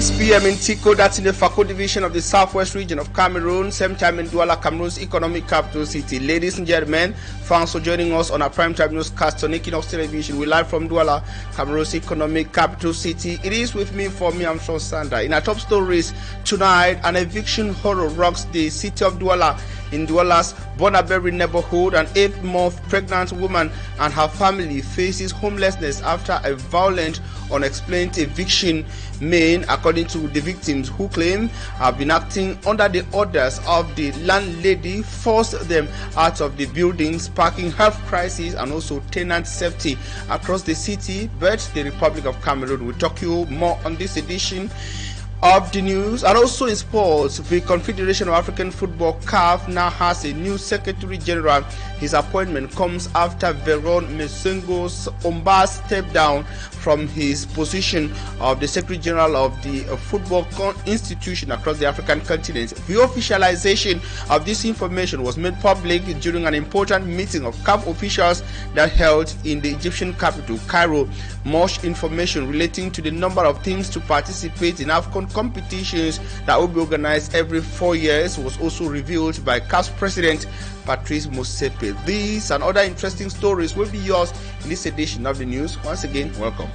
6 p.m. in Tico, that's in the Fako division of the southwest region of Cameroon. Same time in Douala, Cameroon's economic capital city. Ladies and gentlemen, thanks for joining us on our primetime newscast on Equinoxe television. We're live from Douala, Cameroon's economic capital city. It is with me, for me, I'm Sean Sander. In our top stories tonight, an eviction horror rocks the city of Douala. In Douala's Bonaberry neighborhood, an 8-month pregnant woman and her family faces homelessness after a violent, unexplained eviction made, according to the victims, who claim have been acting under the orders of the landlady, forced them out of the building, sparking health crisis and also tenant safety across the city, but the Republic of Cameroon. We'll talk you more on this edition of the news. And also in sports, the Confederation of African Football CAF now has a new Secretary General. His appointment comes after Veron Mesengo's Omba stepped down from his position of the Secretary General of the football institution across the African continent. The officialization of this information was made public during an important meeting of CAF officials that held in the Egyptian capital, Cairo. Much information relating to the number of teams to participate in AFCON competitions that will be organized every 4 years was also revealed by CAF's president, Patrice Motsepe. These and other interesting stories will be yours in this edition of the news. Once again, welcome.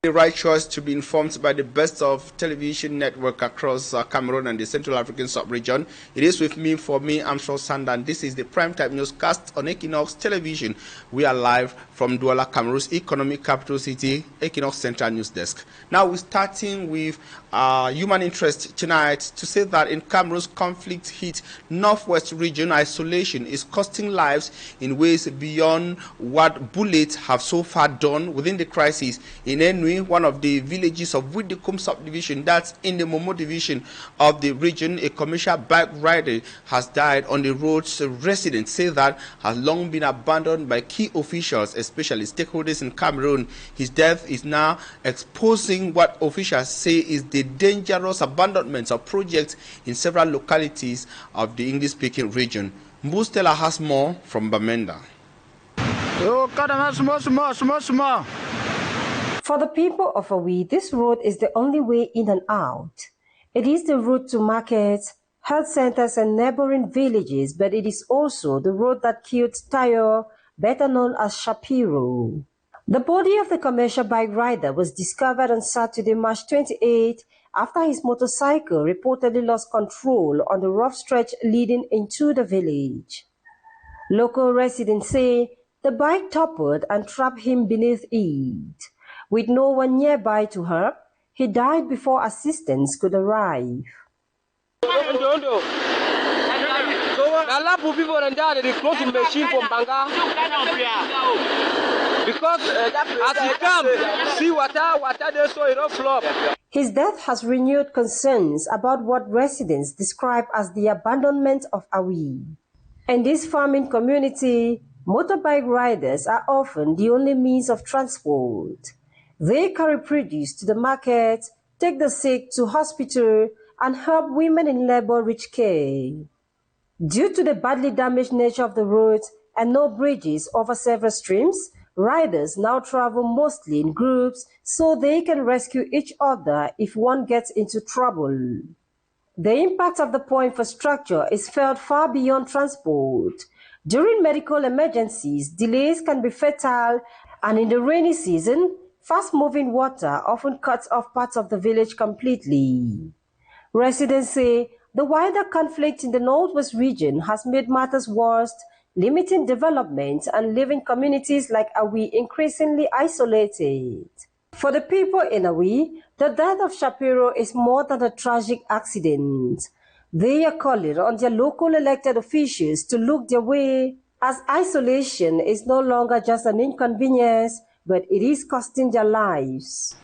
The right choice to be informed by the best of television network across Cameroon and the Central African sub-region. It is with me, for me, I'm Sean Sander, and this is the primetime newscast on Equinoxe television. We are live from Douala, Cameroon's economic capital city, Equinoxe Central News Desk. Now we're starting with human interest tonight to say that in Cameroon's conflict-hit northwest region, isolation is costing lives in ways beyond what bullets have so far done within the crisis. In Nous, one of the villages of Widikum subdivision, that's in the Momo division of the region, a commercial bike rider has died on the roads. Residents say that has long been abandoned by key officials, especially stakeholders in Cameroon. His death is now exposing what officials say is the dangerous abandonment of projects in several localities of the English-speaking region. Mbustela has more from Bamenda. For the people of Awi, this road is the only way in and out. It is the route to markets, health centers and neighboring villages, but it is also the road that killed Tayo, better known as Shapiro. The body of the commercial bike rider was discovered on Saturday, March 28, after his motorcycle reportedly lost control on the rough stretch leading into the village. Local residents say the bike toppled and trapped him beneath it. With no one nearby to help, he died before assistance could arrive. His death has renewed concerns about what residents describe as the abandonment of Awi. In this farming community, motorbike riders are often the only means of transport. They carry produce to the market, take the sick to hospital, and help women in labor reach care. Due to the badly damaged nature of the roads and no bridges over several streams, riders now travel mostly in groups so they can rescue each other if one gets into trouble. The impact of the poor infrastructure is felt far beyond transport. During medical emergencies, delays can be fatal, and in the rainy season, fast-moving water often cuts off parts of the village completely. Residents say the wider conflict in the northwest region has made matters worse, limiting development and leaving communities like Awi increasingly isolated. For the people in Awi, the death of Shapiro is more than a tragic accident. They are calling on their local elected officials to look their way, as isolation is no longer just an inconvenience, but it is costing their lives.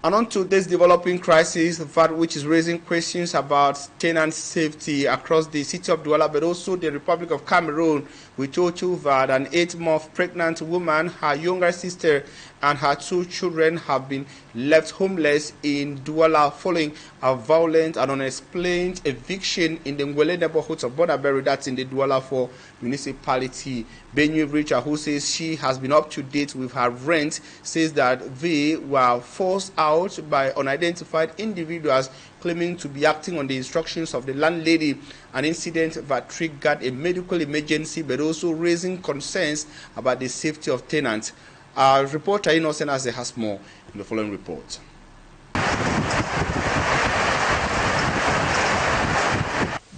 And on to this developing crisis, that which is raising questions about tenant safety across the city of Douala, but also the Republic of Cameroon. We told you that an 8-month pregnant woman, her younger sister, and her 2 children have been left homeless in Douala following a violent and unexplained eviction in the Ngwele neighborhood of Bonaberry, that's in the Douala 4 municipality. Benue Richard, who says she has been up to date with her rent, says that they were forced out by unidentified individuals claiming to be acting on the instructions of the landlady, an incident that triggered a medical emergency but also raising concerns about the safety of tenants. Our reporter Equinoxe has more in the following report.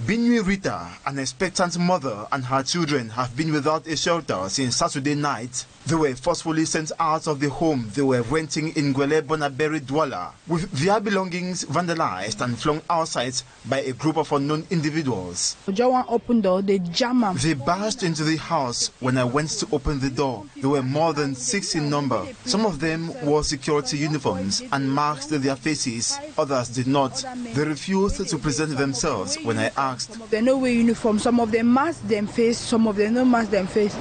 Benue Rita, an expectant mother, and her children have been without a shelter since Saturday night. They were forcefully sent out of the home they were renting in Ngwele Bonaberry Douala, with their belongings vandalized and flung outside by a group of unknown individuals. Opened door, they jam them. They burst into the house. When I went to open the door, there were more than 6 in number. Some of them wore security uniforms and masked their faces. Others did not. They refused to present themselves when I asked. Some of them no wear uniform, some of them mask them face, some of them no mask them face.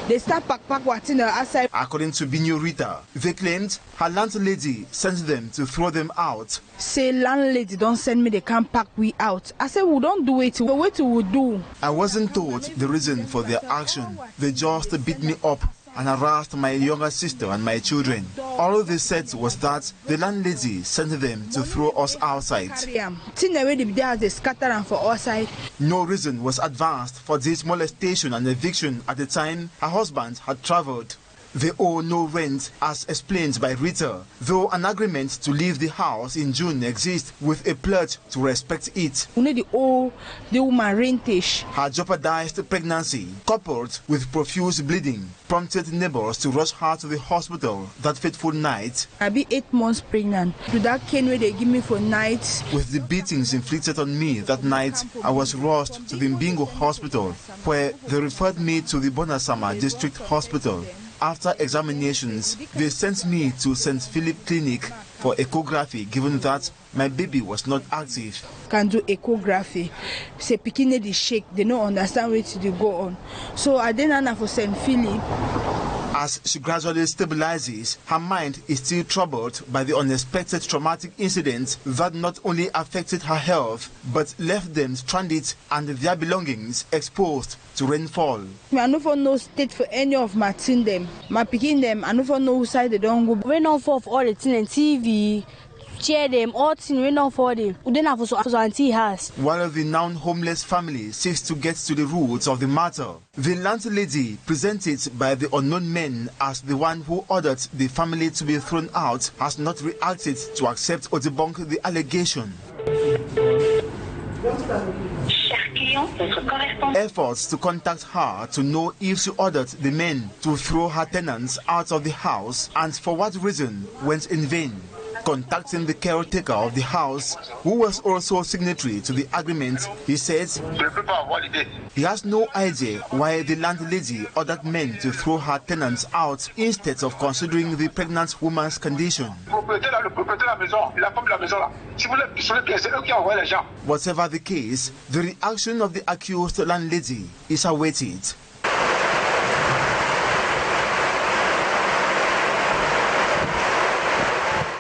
They start pack what in the outside. According to Benue Rita, they claimed her landlady sent them to throw them out. Say landlady don't send me, they can't pack we out. I said we don't do it, what we do. I wasn't told the reason for their action. They just beat me up and harassed my younger sister and my children. All they said was that the landlady sent them to throw us outside. No reason was advanced for this molestation and eviction at the time her husband had traveled. They owe no rent, as explained by Rita, though an agreement to leave the house in June exists with a pledge to respect it. Her jeopardized pregnancy, coupled with profuse bleeding, prompted neighbors to rush her to the hospital that fateful night. I be 8 months pregnant. With that cane where they give me for nights. With the beatings inflicted on me that night, I was rushed to the Mbingo hospital, where they referred me to the Bonasama district hospital. After examinations, they sent me to St. Philip Clinic for echography, given that my baby was not active. Can do echography. Say picking the shake, they don't understand where to go on. So I didn't for St. Philip. As she gradually stabilizes, her mind is still troubled by the unexpected traumatic incident that not only affected her health, but left them stranded and their belongings exposed to rainfall. I don't know state for any of my teen them. My picking them, I don't know who side they don't go. Rain on for all the teen and TV. Share them, all things we know for them. We don't have so auntie has. While the now homeless family seeks to get to the roots of the matter, the landlady, presented by the unknown men as the one who ordered the family to be thrown out, has not reacted to accept or debunk the allegation. Efforts to contact her to know if she ordered the men to throw her tenants out of the house and for what reason went in vain. Contacting the caretaker of the house, who was also signatory to the agreement, he says he has no idea why the landlady ordered men to throw her tenants out instead of considering the pregnant woman's condition. Whatever the case, the reaction of the accused landlady is awaited.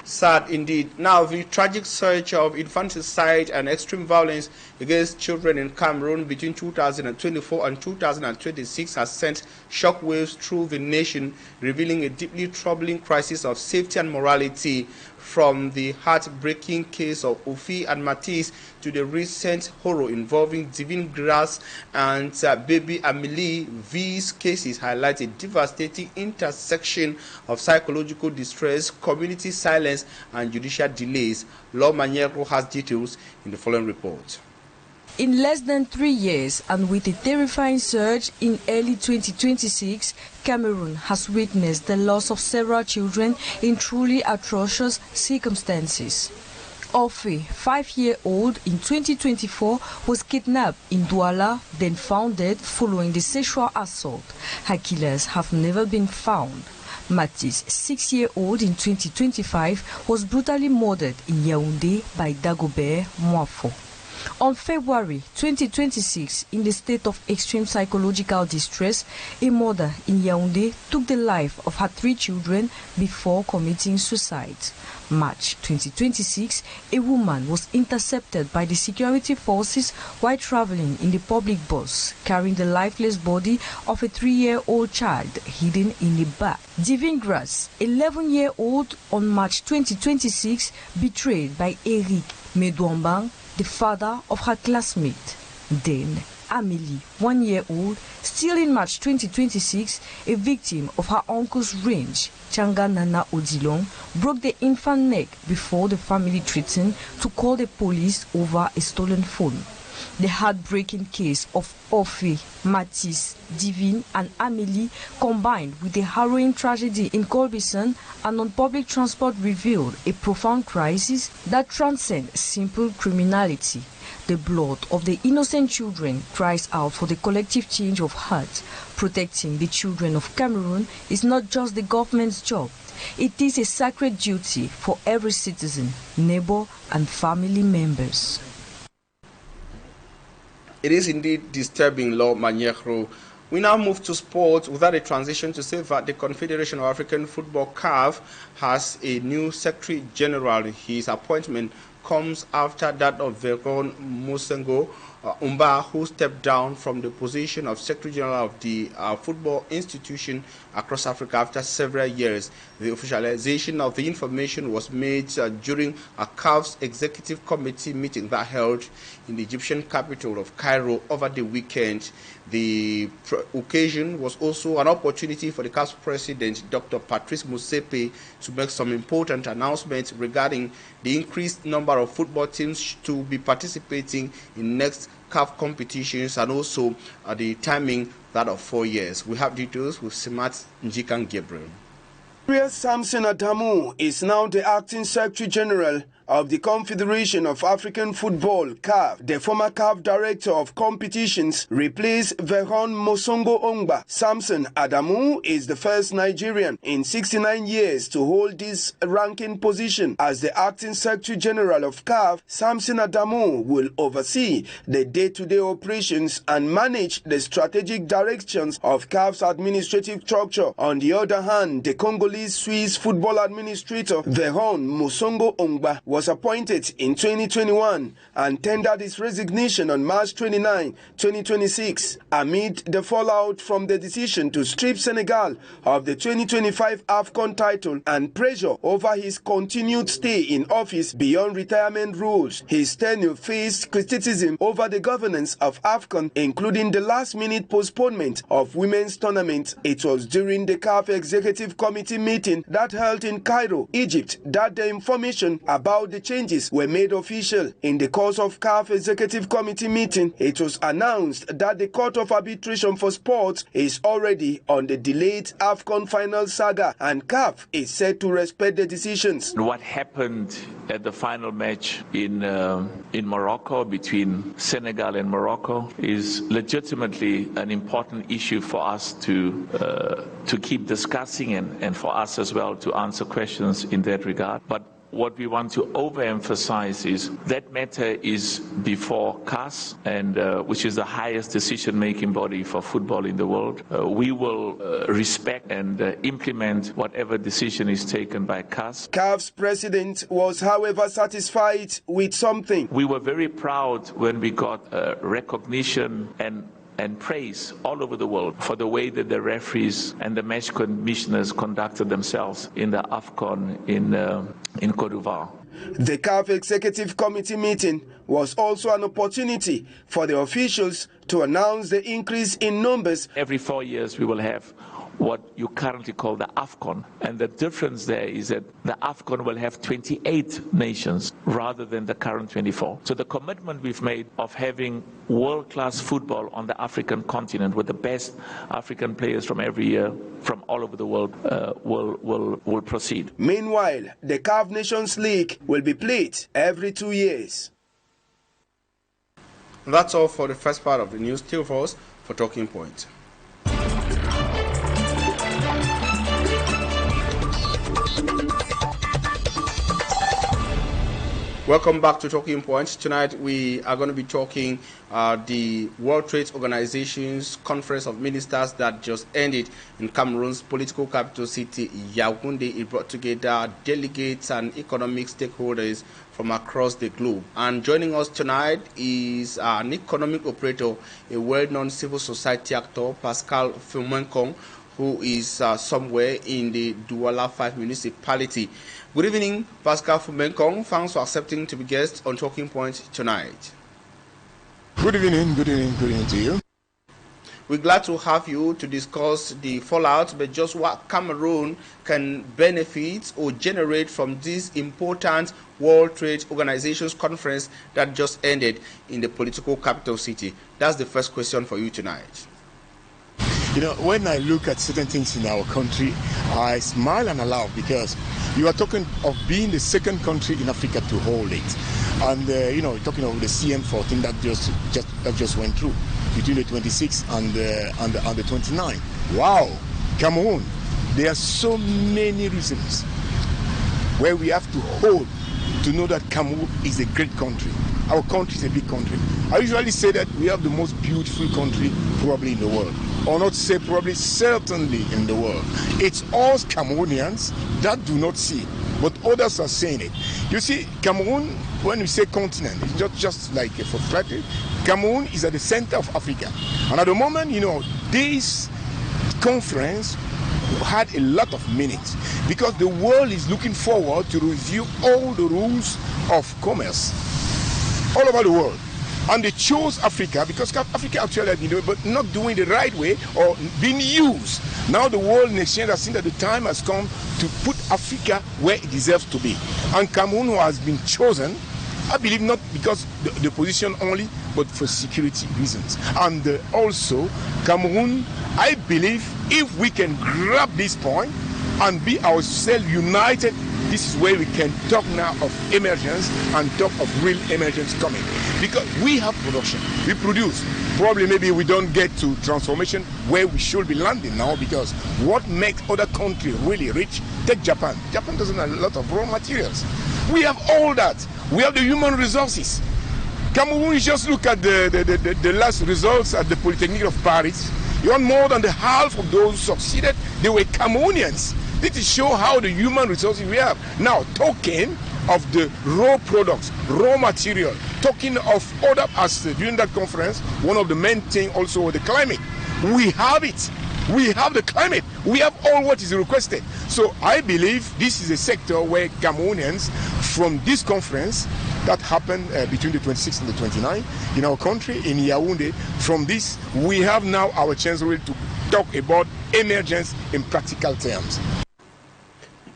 Sad indeed. Now, the tragic surge of infanticide and extreme violence against children in Cameroon between 2024 and 2026 has sent shockwaves through the nation, revealing a deeply troubling crisis of safety and morality. From the heartbreaking case of Ofi and Matisse to the recent horror involving Divine Grace and baby Amelie, these cases highlight a devastating intersection of psychological distress, community silence, and judicial delays. Law Maniero has details in the following report. In less than 3 years, and with a terrifying surge in early 2026, Cameroon has witnessed the loss of several children in truly atrocious circumstances. Ofi, 5-year-old in 2024, was kidnapped in Douala, then found dead following the sexual assault. Her killers have never been found. Matisse, 6-year-old in 2025, was brutally murdered in Yaoundé by Dagobert Moafo. On February 2026, in the state of extreme psychological distress, a mother in Yaoundé took the life of her 3 children before committing suicide. March 2026, a woman was intercepted by the security forces while traveling in the public bus, carrying the lifeless body of a 3-year-old child hidden in a bag. Divine Grace, 11-year-old, on March 2026, betrayed by Eric Medouambang, the father of her classmate. Then, Amélie, 1-year-old, still in March 2026, a victim of her uncle's range, Changanana Odilon, broke the infant neck before the family threatened to call the police over a stolen phone. The heartbreaking case of Ophé, Matisse, Divine and Amélie, combined with the harrowing tragedy in Colbison and on public transport, revealed a profound crisis that transcends simple criminality. The blood of the innocent children cries out for the collective change of heart. Protecting the children of Cameroon is not just the government's job. It is a sacred duty for every citizen, neighbor and family members. It is indeed disturbing, Law Manyekro. We now move to sports without a transition to say that the Confederation of African Football (CAF) has a new Secretary General. His appointment comes after that of Veron Mosengo Umba, who stepped down from the position of Secretary General of the football institution across Africa after several years. The officialization of the information was made during a CAF's executive committee meeting that held in the Egyptian capital of Cairo over the weekend. The occasion was also an opportunity for the CAF's president, Dr. Patrice Motsepe, to make some important announcements regarding the increased number of football teams to be participating in next CAF competitions, and also the timing that of 4 years. We have details with Simat Njikan Gabriel. Samson Adamu is now the acting Secretary General of the Confederation of African Football (CAF). The former CAF Director of Competitions replaced Veron Mosengo Umba. Samson Adamu is the first Nigerian in 69 years to hold this ranking position. As the acting Secretary General of CAF, Samson Adamu will oversee the day-to-day operations and manage the strategic directions of CAF's administrative structure. On the other hand, the Congolese Swiss football administrator Veron Mosengo Umba was appointed in 2021 and tendered his resignation on March 29, 2026, amid the fallout from the decision to strip Senegal of the 2025 AFCON title and pressure over his continued stay in office beyond retirement rules. His tenure faced criticism over the governance of AFCON, including the last-minute postponement of women's tournament. It was during the CAF Executive Committee meeting that held in Cairo, Egypt, that the information about the changes were made official. In the course of CAF Executive Committee meeting, it was announced that the Court of Arbitration for Sports is already on the delayed AFCON final saga, and CAF is set to respect the decisions. What happened at the final match in Morocco between Senegal and Morocco is legitimately an important issue for us to keep discussing and for us as well to answer questions in that regard. But what we want to overemphasize is that matter is before CAS, and which is the highest decision-making body for football in the world. We will respect and implement whatever decision is taken by CAS. CAF's president was, however, satisfied with something. We were very proud when we got recognition and praise all over the world for the way that the referees and the match commissioners conducted themselves in the AFCON in Côte d'Ivoire. The CAF Executive Committee meeting was also an opportunity for the officials to announce the increase in numbers. Every 4 years we will have what you currently call the AFCON, and the difference there is that the AFCON will have 28 nations rather than the current 24. So the commitment we've made of having world-class football on the African continent with the best African players from every year from all over the world will proceed. Meanwhile, the CAF Nations League will be played every 2 years. That's all for the first part of the news. Still for us for Talking Point. Welcome back to Talking Points. Tonight we are going to be talking the World Trade Organization's Conference of Ministers that just ended in Cameroon's political capital city, Yaoundé. It brought together delegates and economic stakeholders from across the globe. And joining us tonight is an economic operator, a well-known civil society actor, Pascal FOMENKONG, who is somewhere in the Douala 5 municipality. Good evening, Pascal FOMENKONG. Thanks for accepting to be guest on Talking Points tonight. Good evening to you. We're glad to have you to discuss the fallout, but just what Cameroon can benefit or generate from this important World Trade Organization's conference that just ended in the political capital city. That's the first question for you tonight. You know, when I look at certain things in our country, I smile and I laugh because you are talking of being the second country in Africa to hold it. And, you know, talking of the CM14 that just went through between the 26th and the 29th. Wow, Cameroon, there are so many reasons where we have to hold to know that Cameroon is a great country. Our country is a big country. I usually say that we have the most beautiful country probably in the world. Or not say probably, certainly in the world. It's us Cameroonians that do not see, but others are saying it. You see, Cameroon, when we say continent, it's not just like for flattery. Cameroon is at the center of Africa. And at the moment, you know, this conference had a lot of meanings because the world is looking forward to review all the rules of commerce all over the world. And they chose Africa because Africa actually had been doing, but not doing the right way or being used. Now the world in exchange has seen that the time has come to put Africa where it deserves to be. And Cameroon has been chosen, I believe, not because the position only, but for security reasons. And also, Cameroon, I believe, if we can grab this point and be ourselves united, this is where we can talk now of emergence and talk of real emergence coming. Because we have production, we produce. Probably maybe we don't get to transformation where we should be landing now, because what makes other countries really rich, take Japan. Japan doesn't have a lot of raw materials. We have all that. We have the human resources. Cameroon, just look at the last results at the Polytechnic of Paris. You want more than the half of those who succeeded, they were Cameroonians. This is show how the human resources we have. Now, talking of the raw products, raw material, talking of other aspects during that conference, one of the main things also was the climate. We have it. We have the climate. We have all what is requested. So I believe this is a sector where Cameroonians from this conference that happened between the 26th and the 29th in our country, in Yaoundé, from this, we have now our chance really to talk about emergence in practical terms.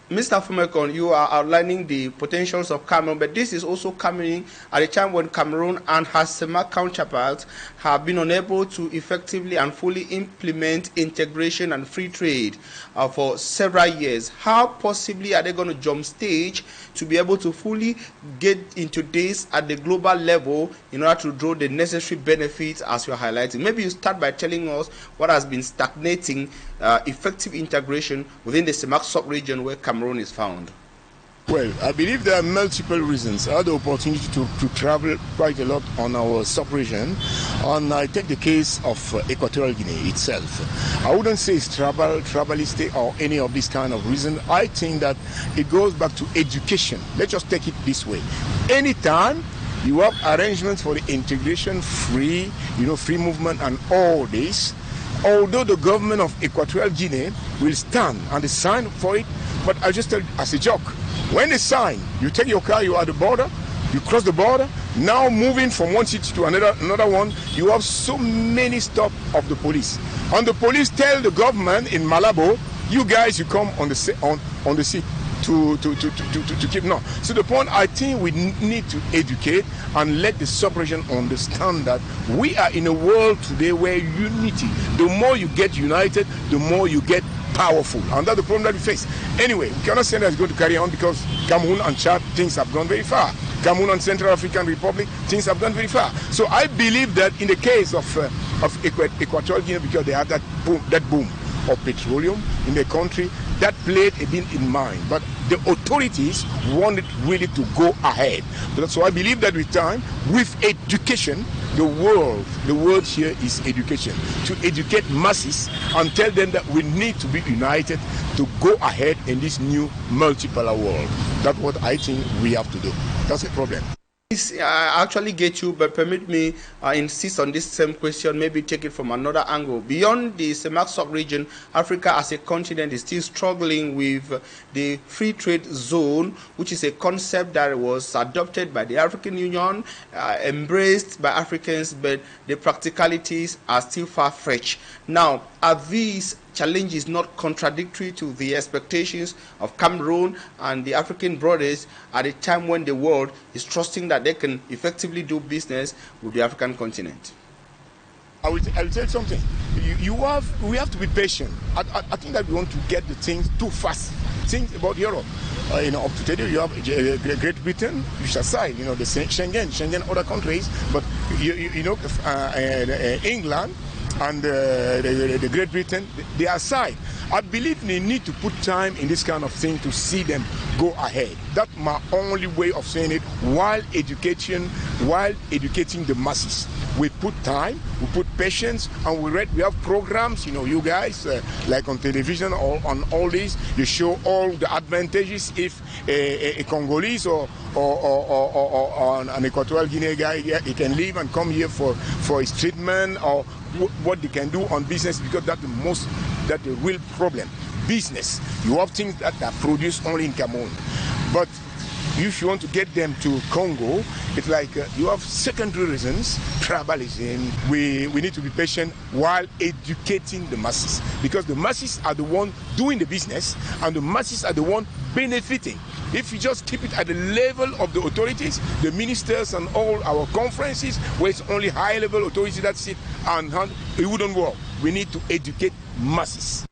Mr. FOMENKONG, you are outlining the potentials of Cameroon, but this is also coming at a time when Cameroon and her SEMA counterparts have been unable to effectively and fully implement integration and free trade for several years. How possibly are they going to jump stage to be able to fully get into this at the global level in order to draw the necessary benefits as you're highlighting? Maybe you start by telling us what has been stagnating effective integration within the SEMA sub-region where Cameroon is found. Well, I believe there are multiple reasons. I had the opportunity to travel quite a lot on our sub-region, and I take the case of Equatorial Guinea itself. I wouldn't say it's tribalistic or any of this kind of reason. I think that it goes back to education. Let's just take it this way. Anytime you have arrangements for the integration, free movement and all this, although the government of Equatorial Guinea will stand and they sign for it, but I just tell you as a joke, when they sign, you take your car, you are at the border, you cross the border, now moving from one city to another one, you have so many stops of the police. And the police tell the government in Malabo, you guys, you come on the seat to keep. No. So the point, I think we need to educate and let the sub-region understand that we are in a world today where unity, the more you get united, the more you get powerful. And that's the problem that we face. Anyway, we cannot say that it's going to carry on because Cameroon and Chad, things have gone very far. Cameroon and Central African Republic, things have gone very far. So I believe that in the case of Equatorial Guinea, because they had that boom, of petroleum in the country. That played a bit in mind, but the authorities wanted really to go ahead. So I believe that with time, with education, the word here is education, to educate masses and tell them that we need to be united to go ahead in this new multipolar world. That's what I think we have to do. That's the problem. I actually get you, but permit me insist on this same question, maybe take it from another angle. Beyond the CEMAC region, Africa as a continent is still struggling with the free trade zone, which is a concept that was adopted by the African Union, embraced by Africans, but the practicalities are still far-fetched. Now, are these challenges not contradictory to the expectations of Cameroon and the African brothers at a time when the world is trusting that they can effectively do business with the African continent? I will tell you something. We have to be patient. I think that we want to get the things too fast. Think about Europe. Up to today, you have Great Britain, which aside, the Schengen, other countries, but England and the Great Britain, they are aside. I believe they need to put time in this kind of thing to see them go ahead. That's my only way of saying it, while educating the masses. We put time, we put patience, and we have programs, you guys, like on television or on all these, you show all the advantages if a Congolese or an Equatorial Guinea guy, he can leave and come here for his treatment, or what they can do on business, because that's the real problem. Business, you have things that are produced only in Cameroon, but if you want to get them to Congo, it's like you have secondary reasons, tribalism. We need to be patient while educating the masses, because the masses are the one doing the business and the masses are the one benefiting. If you just keep it at the level of the authorities, the ministers and all our conferences, where it's only high-level authorities that sit and it wouldn't work. We need to educate masses.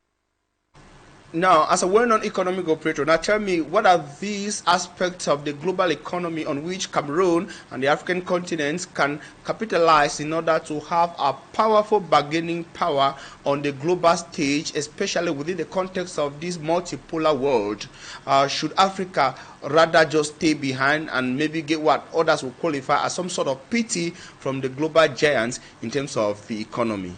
Now, as a well-known economic operator, now tell me, what are these aspects of the global economy on which Cameroon and the African continent can capitalize in order to have a powerful bargaining power on the global stage, especially within the context of this multipolar world? Should Africa rather just stay behind and maybe get what others will qualify as some sort of pity from the global giants in terms of the economy?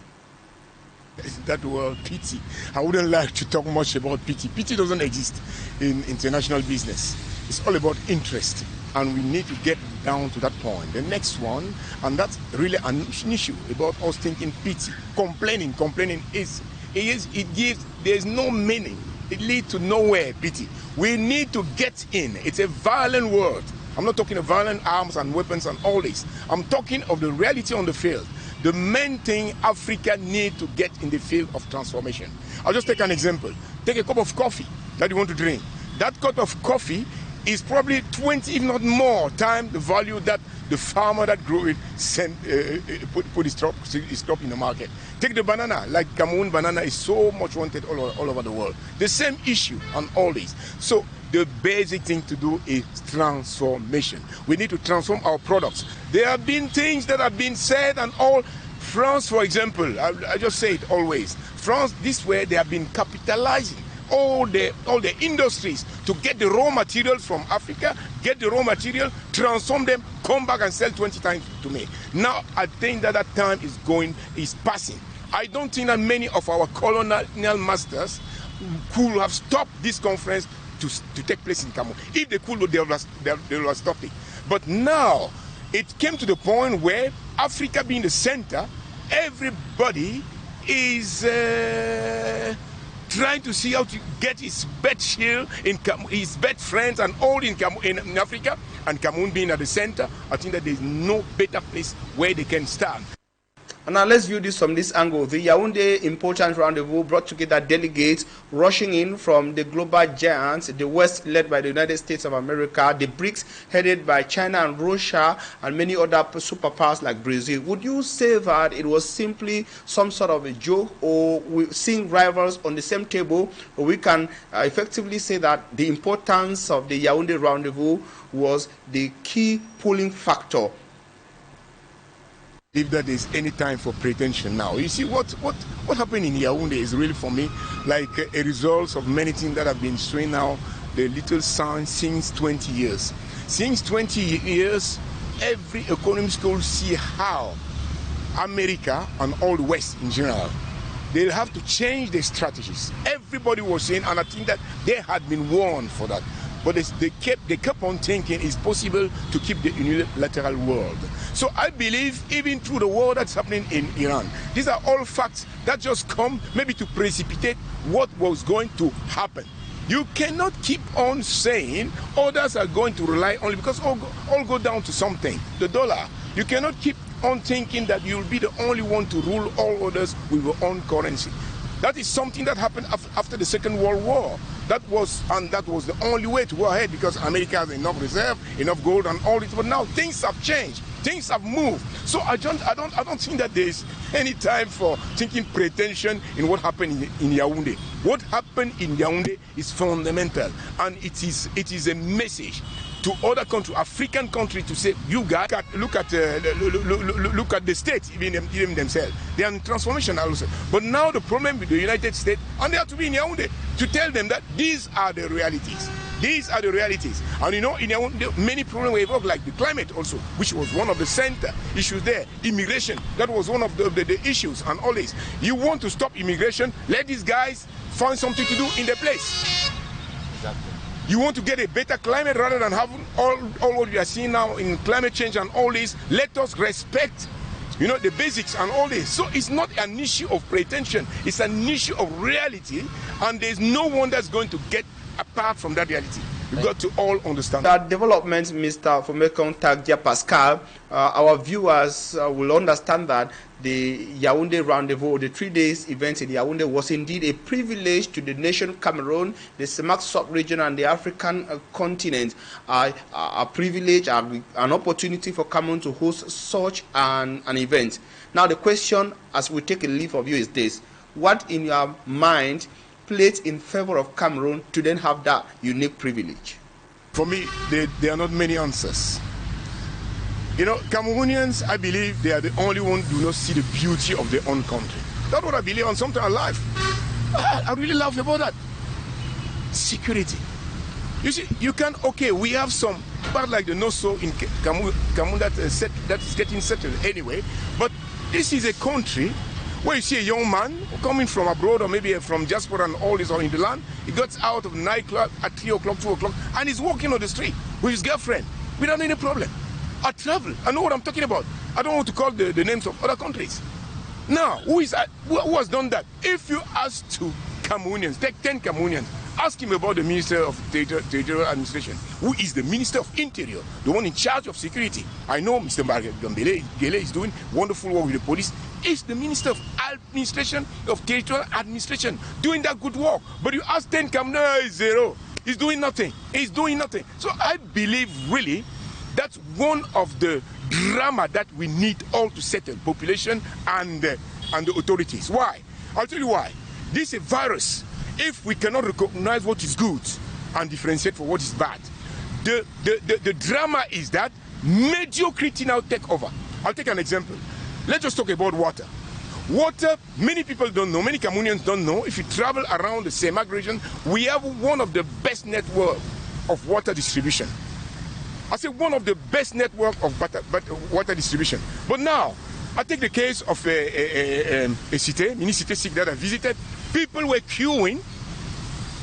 That word pity. I wouldn't like to talk much about pity. Pity doesn't exist in international business. It's all about interest, and we need to get down to that point. The next one, and that's really an issue about us thinking pity. Complaining there's no meaning. It leads to nowhere, pity. We need to get in. It's a violent word. I'm not talking of violent arms and weapons and all this. I'm talking of the reality on the field. The main thing Africa needs to get in the field of transformation. I'll just take an example. Take a cup of coffee that you want to drink. That cup of coffee is probably 20, if not more, times the value that the farmer that grew it put his crop in the market. Take the banana, like Cameroon banana is so much wanted all over the world. The same issue on all these. So the basic thing to do is transformation. We need to transform our products. There have been things that have been said and all. France, for example, I just say it always. France, this way they have been capitalizing all the industries to get the raw materials from Africa, get the raw material, transform them, come back and sell 20 times to me. Now I think that time is passing. I don't think that many of our colonial masters could have stopped this conference to take place in Cameroon. If they could, they would have stopped it. But now it came to the point where Africa being the center, everybody is trying to see how to get his best shield, his best friends and all in Africa, and Cameroon being at the center. I think that there is no better place where they can stand. And now let's view this from this angle. The Yaoundé Important Rendezvous brought together delegates rushing in from the global giants, the West led by the United States of America, the BRICS headed by China and Russia, and many other superpowers like Brazil. Would you say that it was simply some sort of a joke, or seeing rivals on the same table, or we can effectively say that the importance of the Yaoundé Rendezvous was the key pulling factor? if that is any time for pretension now. You see, what happened in Yaoundé is really, for me, like a result of many things that have been showing now the little sign since 20 years. Since 20 years, every economist could see how America and all the West in general, they'll have to change their strategies. Everybody was saying, and I think that they had been warned for that. But they kept on thinking it's possible to keep the unilateral world. So I believe even through the war that's happening in Iran, these are all facts that just come maybe to precipitate what was going to happen. You cannot keep on saying others are going to rely only because all go down to something, the dollar. You cannot keep on thinking that you'll be the only one to rule all others with your own currency. That is something that happened after the Second World War. That was the only way to go ahead because America has enough reserve, enough gold and all this. But now things have changed. Things have moved. So I don't think that there is any time for thinking pretension in what happened in Yaoundé. What happened in Yaoundé is fundamental, and it is a message to other countries, African countries, to say, you guys look at the states, even themselves. They are in transformation also. But now the problem with the United States, and they have to be in Yaoundé to tell them that these are the realities. These are the realities. And you know, in Yaoundé, many problems were evoked, like the climate also, which was one of the center issues there. Immigration, that was one of the issues, and all this. You want to stop immigration, let these guys find something to do in their place. Exactly. You want to get a better climate rather than having all what we are seeing now in climate change and all this. Let us respect, you know, the basics and all this. So it's not an issue of pretension. It's an issue of reality, and there's no one that's going to get apart from that reality. We've got to all understand that development, Mr. FOMENKONG, TAGIA, Pascal. Our viewers will understand that the Yaoundé Rendezvous, the 3 days event in Yaoundé, was indeed a privilege to the nation Cameroon, the CEMAC sub-region, and the African continent. A privilege, an opportunity for Cameroon to host such an event. Now, the question, as we take a leave of you, is this: what in your mind plays in favor of Cameroon to then have that unique privilege? For me, there are not many answers. You know, Cameroonians, I believe they are the only ones who do not see the beauty of their own country. That's what I believe, and sometimes I laugh. I really laugh about that. Security. You see, you can, okay, we have some part like the Nous in Cameroon that is getting settled anyway, but this is a country where you see a young man coming from abroad or maybe from diaspora and all this, or in the land, he gets out of the nightclub at 3 o'clock, 2 o'clock, and he's walking on the street with his girlfriend without any problem. I travel. I know what I'm talking about. I don't want to call the names of other countries. Now, who has done that? If you ask two Cameroonians, take 10 Cameroonians, ask him about the Minister of Territorial Administration. Who is the Minister of Interior, the one in charge of security? I know Mr. Gele is doing wonderful work with the police. He's the Minister of Administration, of Territorial Administration, doing that good work. But you ask 10 Cameroonians, he's zero. He's doing nothing. He's doing nothing. So I believe really that's one of the drama that we need all to settle, population and the authorities. Why? I'll tell you why. This is a virus. If we cannot recognize what is good and differentiate for what is bad, the drama is that mediocrity now take over. I'll take an example. Let's just talk about water. Water, many people don't know, many Cameroonians don't know. If you travel around the CEMAC region, we have one of the best networks of water distribution. I say one of the best network of water distribution. But now, I take the case of a cité, mini-cité that I visited. People were queuing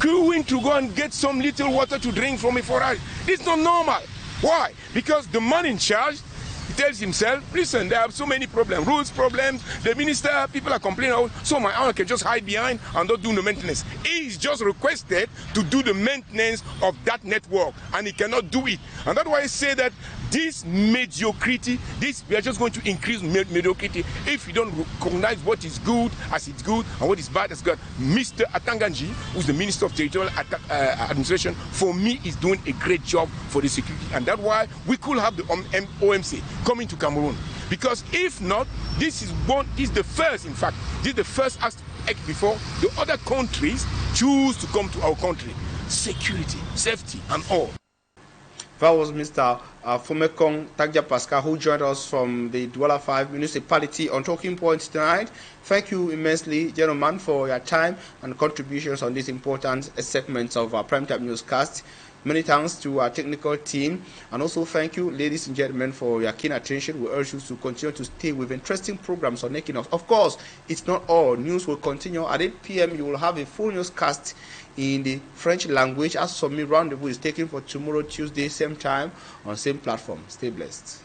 to go and get some little water to drink from a forage. This is not normal. Why? Because the man in charge, he tells himself, listen, there are so many problems, rules problems, the minister, people are complaining, so my owner can just hide behind and not do the maintenance. He is just requested to do the maintenance of that network, and he cannot do it. And that's why I say that this mediocrity, we are just going to increase mediocrity if we don't recognize what is good as it's good and what is bad as good. Mr. Atanganji, who's the Minister of Territorial Administration, for me is doing a great job for the security. And that's why we could have the OMC coming to Cameroon. Because if not, this is the first, in fact, this is the first aspect before the other countries choose to come to our country. Security, safety, and all. That was Mr. FOMENKONG TAGIA Pascal, who joined us from the Douala 5 municipality on Talking Points tonight. Thank you immensely, gentlemen, for your time and contributions on this important segment of our Primetime Newscast. Many thanks to our technical team, and also thank you, ladies and gentlemen, for your keen attention. We urge you to continue to stay with interesting programs on Equinoxe. Of course, it's not all. News will continue. At 8 p.m., you will have a full newscast in the French language, as Summit Rendezvous is taken for tomorrow, Tuesday, same time, on same platform. Stay blessed.